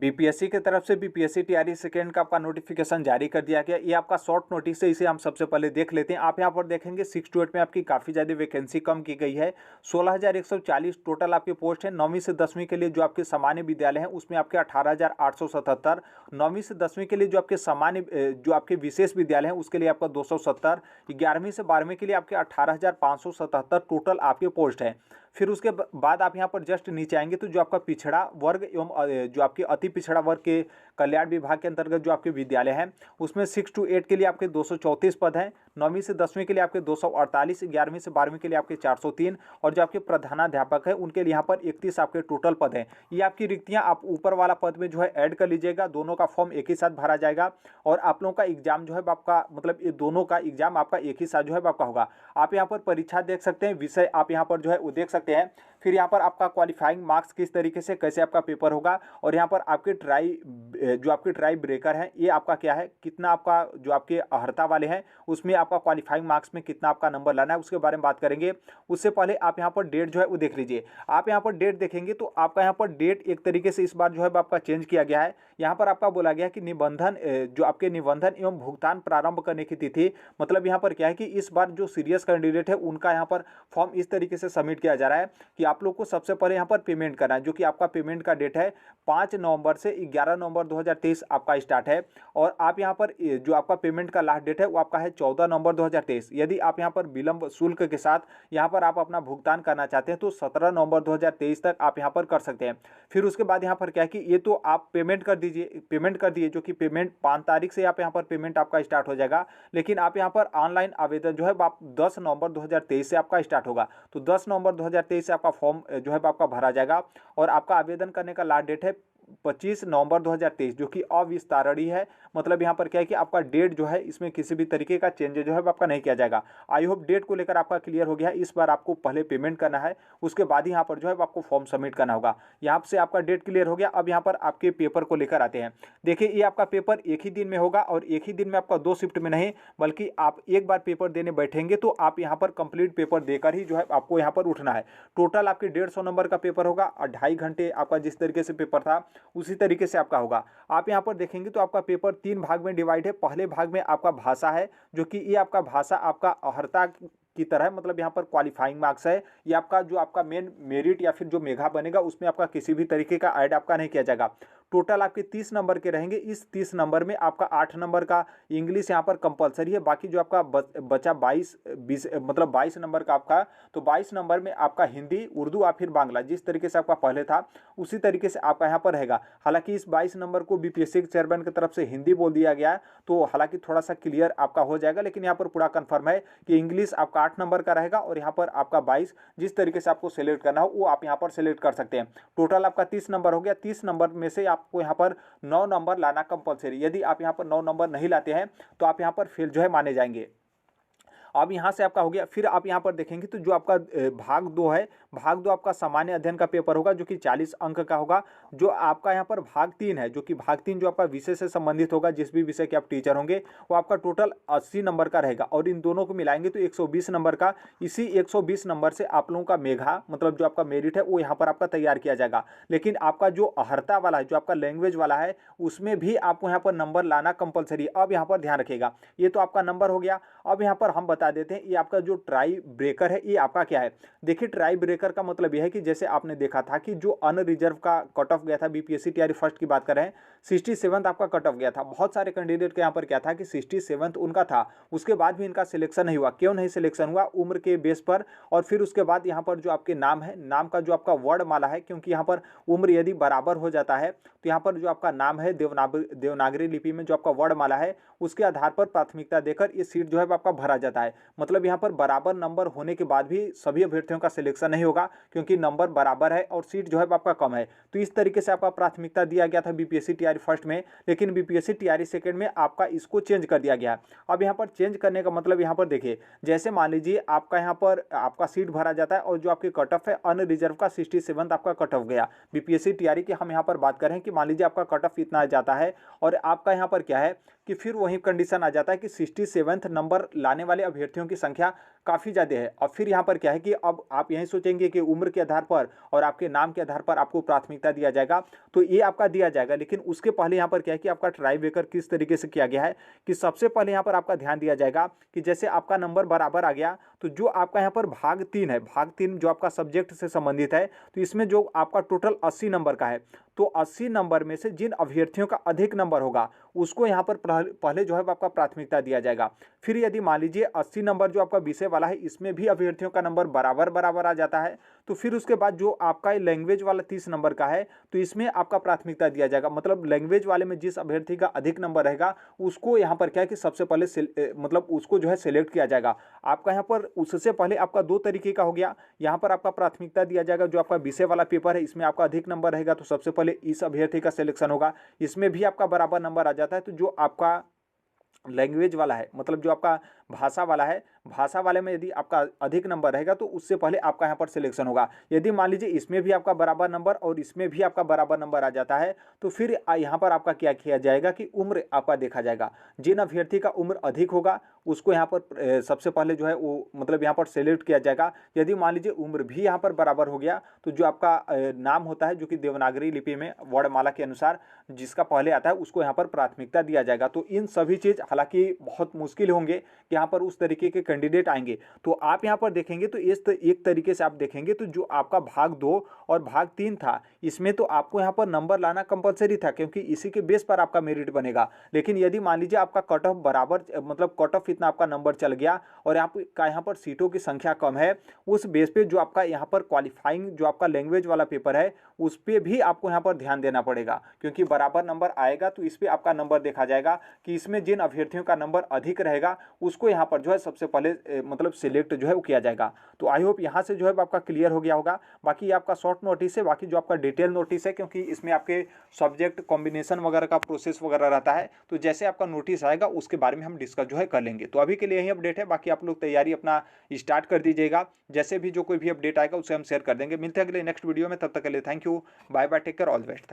BPSC की तरफ से बीपीएससी टीआरई सेकेंड का आपका नोटिफिकेशन जारी कर दिया गया। ये आपका शॉर्ट नोटिस है, इसे हम सबसे पहले देख लेते हैं। आप यहाँ पर देखेंगे 6 to 8 में आपकी काफ़ी ज़्यादा वैकेंसी कम की गई है। 16,140 टोटल आपके पोस्ट हैं। 9वीं से 10वीं के लिए जो आपके सामान्य विद्यालय हैं उसमें आपके 18,877। 9वीं से 10वीं के लिए जो आपके जो आपके विशेष विद्यालय हैं उसके लिए आपका 270। 11वीं से 12वीं के लिए आपके 18,577 टोटल आपके पोस्ट हैं। फिर उसके बाद आप यहाँ पर जस्ट नीचे आएंगे तो जो आपका पिछड़ा वर्ग एवं जो आपके अति पिछड़ा वर्ग के कल्याण विभाग के अंतर्गत जो आपके विद्यालय हैं उसमें 6 to 8 के लिए आपके 234 पद हैं। 9वीं से 10वीं के लिए आपके 248, 11वीं से 12वीं के लिए आपके 403 और जो आपके प्रधानाध्यापक है उनके लिए यहाँ पर 31 आपके टोटल पद हैं। ये आपकी रिक्तियाँ आप ऊपर वाला पद में जो है ऐड कर लीजिएगा। दोनों का फॉर्म एक ही साथ भरा जाएगा और आप लोगों का एग्जाम जो है आपका मतलब ये दोनों का एग्जाम आपका एक ही साथ जो है आपका होगा। आप यहाँ पर परीक्षा देख सकते हैं, विषय आप यहाँ पर जो है वो देख सकते हैं। फिर यहाँ पर आपका क्वालिफाइंग मार्क्स किस तरीके से कैसे आपका पेपर होगा और यहाँ पर आपके जो आपके ट्राई ब्रेकर हैं ये आपका क्या है, कितना आपका जो आपके अहर्ता वाले हैं उसमें आपका क्वालिफाइंग मार्क्स में कितना आपका नंबर लाना है उसके बारे में बात करेंगे। उससे पहले आप यहाँ पर डेट जो है वो देख लीजिए। आप यहाँ पर डेट देखेंगे तो आपका यहाँ पर डेट एक तरीके से इस बार जो है आपका चेंज किया गया है। यहाँ पर आपका बोला गया है कि निबंधन जो आपके निबंधन एवं भुगतान प्रारंभ करने की तिथि, मतलब यहाँ पर क्या है कि इस बार जो सीरियस कैंडिडेट है उनका यहाँ पर फॉर्म इस तरीके से सबमिट किया जा रहा है कि आप लोग को सबसे पहले यहाँ पर पेमेंट करना है, जो कि आपका पेमेंट का डेट है 5 नवंबर से 11 नवंबर 2023 आपका स्टार्ट है। और आप यहाँ पर जो आपका पेमेंट का लास्ट डेट है वो आपका है 14 नवंबर 2023। यदि आप यहाँ पर विलंब शुल्क के साथ यहाँ पर आप अपना भुगतान करना चाहते हैं तो 17 नवंबर 2023 तक आप यहाँ पर कर सकते हैं। फिर उसके बाद यहाँ पर क्या है कि ये तो आप पेमेंट कर दिए, जो कि पेमेंट 5 तारीख से आप यहाँ पर पेमेंट आपका स्टार्ट हो जाएगा। लेकिन आप यहाँ पर ऑनलाइन आवेदन जो है आप 10 नवंबर 2023 से आपका स्टार्ट होगा। तो 10 नवंबर 2023 से आपका फॉर्म जो है आपका भरा जाएगा और आपका आवेदन करने का लास्ट डेट है 25 नवंबर 2023, जो कि अविस्तारणीय है। मतलब यहाँ पर क्या है कि आपका डेट जो है इसमें किसी भी तरीके का चेंज जो है आपका नहीं किया जाएगा। आई होप डेट को लेकर आपका क्लियर हो गया है। इस बार आपको पहले पेमेंट करना है, उसके बाद ही यहाँ पर जो है आपको फॉर्म सबमिट करना होगा। यहाँ से आपका डेट क्लियर हो गया। अब यहाँ पर आपके पेपर को लेकर आते हैं। देखिए ये आपका पेपर एक ही दिन में होगा और एक ही दिन में आपका 2 शिफ्ट में नहीं, बल्कि आप एक बार पेपर देने बैठेंगे तो आप यहाँ पर कंप्लीट पेपर देकर ही जो है आपको यहाँ पर उठना है। टोटल आपके 150 नंबर का पेपर होगा और 2.5 घंटे आपका जिस तरीके से पेपर था उसी तरीके से आपका होगा। आप यहाँ पर देखेंगे तो आपका पेपर 3 भाग में डिवाइड है। पहले भाग में आपका भाषा है, जो कि ये आपका भाषा आपका अहर्ता की तरह, मतलब यहाँ पर क्वालिफाइंग मार्क्स है। ये आपका जो आपका मेन मेरिट या फिर जो मेगा बनेगा उसमें आपका किसी भी तरीके का ऐड आपका नहीं किया जाएगा। टोटल आपके 30 नंबर के रहेंगे। इस 30 नंबर में आपका 8 नंबर का इंग्लिश यहाँ पर कंपलसरी है। बाकी जो आपका बचा 22 नंबर का आपका, तो 22 नंबर में आपका हिंदी, उर्दू या फिर बांग्ला जिस तरीके से आपका पहले था उसी तरीके से आपका यहाँ पर रहेगा। हालांकि इस 22 नंबर को बीपीएससी के चेयरमैन की तरफ से हिंदी बोल दिया गया है, तो हालांकि थोड़ा सा क्लियर आपका हो जाएगा, लेकिन यहाँ पर पूरा कन्फर्म है कि इंग्लिश आपका 8 नंबर का रहेगा और यहाँ पर आपका 22 जिस तरीके से आपको सेलेक्ट करना हो वो आप यहाँ पर सेलेक्ट कर सकते हैं। टोटल आपका 30 नंबर हो गया। 30 नंबर में से आपको यहाँ पर 9 नंबर लाना कंपलसरी। यदि आप यहाँ पर 9 नंबर नहीं लाते हैं तो आप यहाँ पर फेल जो है माने जाएंगे। अब यहाँ से आपका हो गया। फिर आप यहाँ पर देखेंगे तो जो आपका भाग 2 है, भाग 2 आपका सामान्य अध्ययन का पेपर होगा जो कि 40 अंक का होगा। जो आपका यहाँ पर भाग 3 है, जो कि भाग 3 जो आपका विषय से संबंधित होगा, जिस भी विषय के आप टीचर होंगे वो आपका टोटल 80 नंबर का रहेगा और इन दोनों को मिलाएंगे तो 120 नंबर का। इसी 120 नंबर से आप लोगों का मेघा, मतलब जो आपका मेरिट है वो यहाँ पर आपका तैयार किया जाएगा। लेकिन आपका जो अहर्ता वाला है, जो आपका लैंग्वेज वाला है, उसमें भी आपको यहाँ पर नंबर लाना कंपलसरी। अब यहाँ पर ध्यान रखिएगा, ये तो आपका नंबर हो गया। अब यहाँ पर हम बता देते हैं ये आपका जो ट्राई ब्रेकर है ये आपका क्या है। देखिए ट्राई ब्रेकर का मतलब यह है कि जैसे आपने देखा था कि जो अनरिजर्व का कट ऑफ गया था, बीपीएससी टीआरई फर्स्ट की बात कर रहे हैं, 67 आपका कट ऑफ गया था। बहुत सारे कैंडिडेट के यहाँ पर क्या था कि 67 उनका था, उसके बाद भी इनका सिलेक्शन नहीं हुआ। क्यों नहीं सिलेक्शन हुआ? उम्र के बेस पर। और फिर उसके बाद यहाँ पर जो आपके नाम है, नाम का जो आपका वर्ड माला है, क्योंकि यहाँ पर उम्र यदि बराबर हो जाता है तो यहाँ पर जो आपका नाम है देवनागरी लिपि में जो आपका वर्ड माला है उसके आधार पर प्राथमिकता देकर ये सीट जो है आपका भरा जाता है। मतलब यहाँ पर बराबर नंबर होने के बाद भी सभी अभ्यर्थियों का सिलेक्शन नहीं होगा, क्योंकि नंबर बराबर है और सीट जो है आपका कम है। तो इस तरीके से आपका प्राथमिकता दिया गया था बीपीएससी टीआरई फर्स्ट में, लेकिन बीपीएससी टीआरई सेकंड में आपका इसको चेंज कर दिया गया। अब यहाँ पर चेंज करने का मतलब यहाँ पर देखिए, जैसे मान लीजिए आपका यहाँ पर आपका सीट भरा जाता है और जो आपके कट ऑफ है अनरिजर्व का 67 आपका कट ऑफ गया बीपीएससी टीआरई की। हम यहाँ पर बात करें कि मान लीजिए आपका कट ऑफ इतना जाता है और आपका यहाँ पर क्या है कि फिर वही कंडीशन आ जाता है कि 67 नंबर लाने वाले अभ्यर्थियों की संख्या काफ़ी ज़्यादा है। और फिर यहाँ पर क्या है कि अब आप यही सोचेंगे भाग्य की उम्र के आधार पर और आपके नाम के आधार पर आपको प्राथमिकता दिया जाएगा, तो ये आपका दिया जाएगा। लेकिन उसके पहले यहाँ पर क्या है कि आपका ट्राई ब्रेकर किस तरीके से किया गया है कि सबसे पहले यहाँ पर आपका ध्यान दिया जाएगा कि जैसे आपका नंबर बराबर आ गया, तो जो आपका यहाँ पर भाग 3 है, भाग 3 जो आपका सब्जेक्ट से संबंधित है, तो इसमें जो आपका टोटल 80 नंबर का है, तो 80 नंबर में से जिन अभ्यर्थियों का अधिक नंबर होगा उसको यहाँ पर पहले जो है आपका प्राथमिकता दिया जाएगा। फिर यदि मान लीजिए 80 नंबर जो आपका विषय वाला है इसमें भी अभ्यर्थियों का नंबर बराबर बराबर आ जाता है, तो फिर उसके बाद जो आपका लैंग्वेज वाला 30 नंबर का है, तो इसमें आपका प्राथमिकता दिया जाएगा। मतलब लैंग्वेज वाले में जिस अभ्यर्थी का अधिक नंबर रहेगा उसको यहाँ पर क्या है कि सबसे पहले मतलब उसको जो है सिलेक्ट किया जाएगा। आपका यहाँ पर उससे पहले आपका दो तरीके का हो गया, यहाँ पर आपका प्राथमिकता दिया जाएगा जो आपका विषय वाला पेपर है इसमें आपका अधिक नंबर रहेगा तो सबसे पहले इस अभ्यर्थी का सिलेक्शन होगा, इसमें भी आपका बराबर नंबर आ जाता है। तो जो आपका लैंग्वेज वाला है, मतलब जो आपका भाषा वाला है, भाषा वाले में यदि आपका अधिक नंबर रहेगा तो उससे पहले आपका यहाँ पर सिलेक्शन होगा। यदि मान लीजिए इसमें भी आपका बराबर नंबर और इसमें भी आपका बराबर नंबर आ जाता है तो फिर यहाँ पर आपका क्या किया जाएगा कि उम्र आपका देखा जाएगा। जिन अभ्यर्थी का उम्र अधिक होगा उसको यहाँ पर सबसे पहले जो है वो मतलब यहाँ पर सेलेक्ट किया जाएगा। यदि मान लीजिए उम्र भी यहाँ पर बराबर हो गया तो जो आपका नाम होता है जो कि देवनागरी लिपि में वर्णमाला के अनुसार जिसका पहले आता है उसको यहाँ पर प्राथमिकता दिया जाएगा। तो इन सभी चीज़ हालांकि बहुत मुश्किल होंगे कि यहाँ पर उस तरीके के कैंडिडेट आएंगे। तो आप यहाँ पर देखेंगे तो इस एक तरीके से आप देखेंगे तो जो आपका भाग 2 और भाग 3 था इसमें तो आपको यहाँ पर नंबर लाना कंपलसरी था क्योंकि इसी के बेस पर आपका मेरिट बनेगा। लेकिन यदि मान लीजिए आपका कट ऑफ बराबर मतलब कट ऑफ इतना आपका नंबर चल गया और आपका यहाँ पर सीटों की संख्या कम है, उस बेस पे जो आपका यहाँ पर क्वालिफाइंग जो आपका लैंग्वेज वाला पेपर है उस पर भी आपको यहाँ पर ध्यान देना पड़ेगा क्योंकि बराबर नंबर आएगा तो इस पर आपका नंबर देखा जाएगा कि इसमें जिन अभ्यर्थियों का नंबर अधिक रहेगा उसको यहाँ पर जो है सबसे पहले मतलब सिलेक्ट जो है वो किया जाएगा। तो आई होप यहाँ से जो है आपका क्लियर हो गया होगा। बाकी आपका शॉर्ट नोटिस है, बाकी जो आपका डिटेल नोटिस है क्योंकि इसमें आपके सब्जेक्ट कॉम्बिनेशन वगैरह का प्रोसेस वगैरह रहता है, तो जैसे आपका नोटिस आएगा उसके बारे में हम डिस्कस जो है कर लेंगे। तो अभी के लिए यही अपडेट है, बाकी आप लोग तैयारी अपना स्टार्ट कर दीजिएगा। जैसे भी जो कोई भी अपडेट आएगा उसे हम शेयर कर देंगे। मिलते हैं अगले नेक्स्ट वीडियो में, तब तक के लिए thank you, bye bye, take care, all the best.